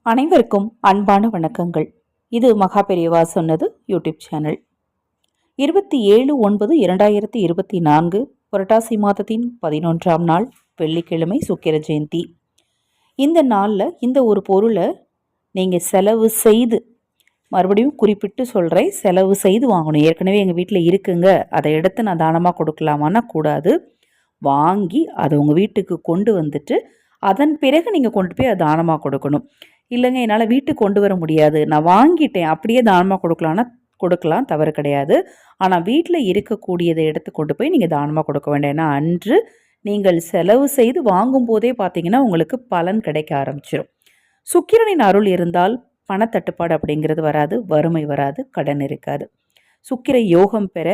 அனைவருக்கும் அன்பான வணக்கங்கள். இது மகா பெரியவா சொன்னது யூடியூப் சேனல். 27/9/2024 புரட்டாசி மாதத்தின் 11ஆம் நாள் வெள்ளிக்கிழமை சுக்கிர ஜெயந்தி. இந்த நாளில் இந்த ஒரு பொருளை நீங்கள் செலவு செய்து, மறுபடியும் குறிப்பிட்டு சொல்கிறேன், செலவு செய்து வாங்கணும். ஏற்கனவே எங்கள் வீட்டில் இருக்குங்க, அதை எடுத்து நான் தானமாக கொடுக்கலாமான்னா கூடாது. வாங்கி அதை உங்கள் வீட்டுக்கு கொண்டு வந்துட்டு அதன் பிறகு நீங்கள் கொண்டு போய் அதை தானமாக கொடுக்கணும். இல்லைங்க என்னால் வீட்டுக்கு கொண்டு வர முடியாது, நான் வாங்கிட்டேன், அப்படியே தானமாக கொடுக்கலான்னா கொடுக்கலாம், தவறு கிடையாது. ஆனால் வீட்டில் இருக்கக்கூடியதை எடுத்து கொண்டு போய் நீங்கள் தானமாக கொடுக்க வேண்டாம். ஏன்னா அன்று நீங்கள் செலவு செய்து வாங்கும் போதே பார்த்தீங்கன்னா உங்களுக்கு பலன் கிடைக்க ஆரம்பிச்சிடும். சுக்கிரனின் அருள் இருந்தால் பணத்தட்டுப்பாடு அப்படிங்கிறது வராது, வறுமை வராது, கடன் இருக்காது. சுக்கிர யோகம் பெற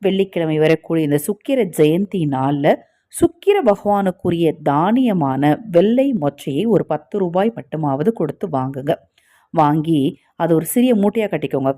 வெள்ளிக்கிழமை வரக்கூடிய இந்த சுக்கிர ஜெயந்தி நாளில் சுக்கிர பகவானுக்குரிய தானியமான வெள்ளை மொச்சையை ஒரு 10 ரூபாய் மட்டுமாவது கொடுத்து வாங்குங்க. வாங்கி அது ஒரு சிறிய மூட்டையாக கட்டிக்கோங்க.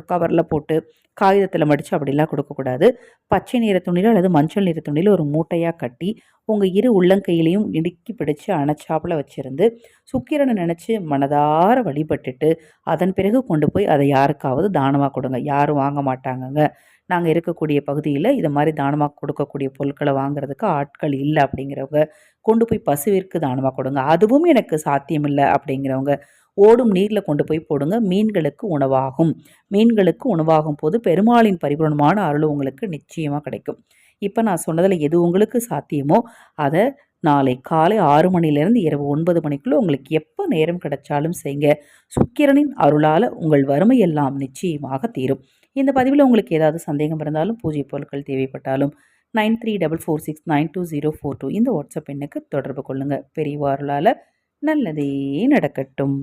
கவரில் போட்டு காகிதத்தில் மடித்து அப்படிலாம் கொடுக்கக்கூடாது. பச்சை நிற துணியில் அல்லது மஞ்சள் நிற துணியில் ஒரு மூட்டையாக கட்டி உங்கள் இரு உள்ளங்கையிலையும் இடுக்கி பிடிச்சி அணைச்சாப்பில் வச்சுருந்து சுக்கிரனை நினச்சி மனதார வழிபட்டுட்டு அதன் பிறகு கொண்டு போய் அதை யாருக்காவது தானமாக கொடுங்க. யாரும் வாங்க மாட்டாங்கங்க. நாங்கள் இருக்கக்கூடிய பகுதியில் இதை மாதிரி தானமாக கொடுக்கக்கூடிய பொருட்களை வாங்குறதுக்கு ஆட்கள் இல்லை அப்படிங்கிறவங்க கொண்டு போய் பசுவிற்கு தானமாக கொடுங்க. அதுவும் எனக்கு சாத்தியம் இல்லை அப்படிங்கிறவங்க ஓடும் நீரில் கொண்டு போய் போடுங்க. மீன்களுக்கு உணவாகும். மீன்களுக்கு உணவாகும் போது பெருமாளின் பரிபூர்ணமான அருள் உங்களுக்கு நிச்சயமாக கிடைக்கும். இப்போ நான் சொன்னதில் எது உங்களுக்கு சாத்தியமோ அதை நாளை காலை 6 மணிலேருந்து இரவு 9 மணிக்குள்ளே உங்களுக்கு எப்போ நேரம் கிடைச்சாலும் செய்யுங்க. சுக்கிரனின் அருளால் உங்கள் வறுமையெல்லாம் நிச்சயமாக தீரும். இந்த பதிவில் உங்களுக்கு ஏதாவது சந்தேகம் இருந்தாலும், பூஜை பொருட்கள் தேவைப்பட்டாலும் 9344692042 இந்த வாட்ஸ்அப் எண்ணுக்கு தொடர்பு கொள்ளுங்கள். பெரியவா அருளால் நல்லதே நடக்கட்டும்.